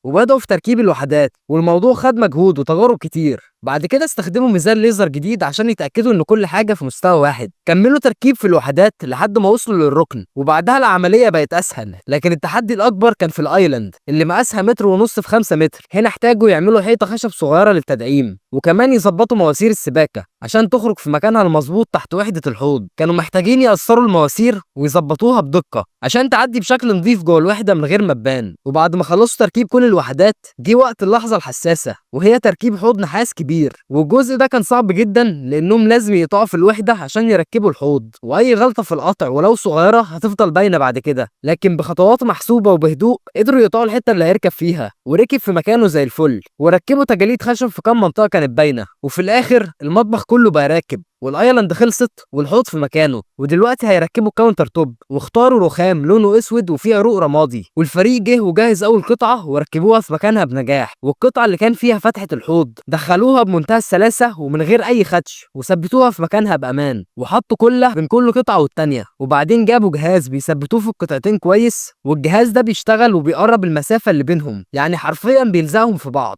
وبدأوا في تركيب الوحدات، والموضوع خد مجهود وتجارب كتير. بعد كده استخدموا ميزان ليزر جديد عشان يتأكدوا إن كل حاجة في مستوى واحد. كملوا تركيب في الوحدات لحد ما وصلوا للركن، وبعدها العملية بقت أسهل. لكن التحدي الأكبر كان في الأيلاند اللي مقاسها متر ونص في 5 متر. هنا احتاجوا يعملوا حيطة خشب صغيرة للتدعيم، وكمان يظبطوا مواسير السباكة عشان تخرج في مكانها المظبوط تحت وحدة الحوض. كانوا محتاجين يقصروا المواسير ويظبطوها بدقة عشان تعدي بشكل نظيف جوه الوحدة من غير ما تبان. وبعد ما خلصوا تركيب كل الوحدات، جه وقت اللحظة الحساسة، وهي تركيب حوض نحاس كبير. والجزء ده كان صعب جدا لأنهم لازم يقطعوا في الوحدة عشان يركبوا الحوض، وأي غلطة في القطع ولو صغيرة هتفضل باينة بعد كده. لكن بخطوات محسوبة وبهدوء قدروا يقطعوا الحتة اللي هيركب فيها، وركب في مكانه زي الفل. وركبوا تجاليد خشب في كام منطقة كانت باينة، وفي الآخر المطبخ كله بقى راكب، والايلاند خلصت والحوض في مكانه. ودلوقتي هيركبوا كاونتر توب، واختاروا رخام لونه اسود وفيه عروق رمادي. والفريق جه وجهز اول قطعه وركبوها في مكانها بنجاح. والقطعه اللي كان فيها فتحه الحوض دخلوها بمنتهى السلاسه ومن غير اي خدش، وثبتوها في مكانها بامان. وحطوا كله بين كل قطعه والتانيه. وبعدين جابوا جهاز بيثبتوه في القطعتين كويس، والجهاز ده بيشتغل وبيقرب المسافه اللي بينهم، يعني حرفيا بيلزقهم في بعض.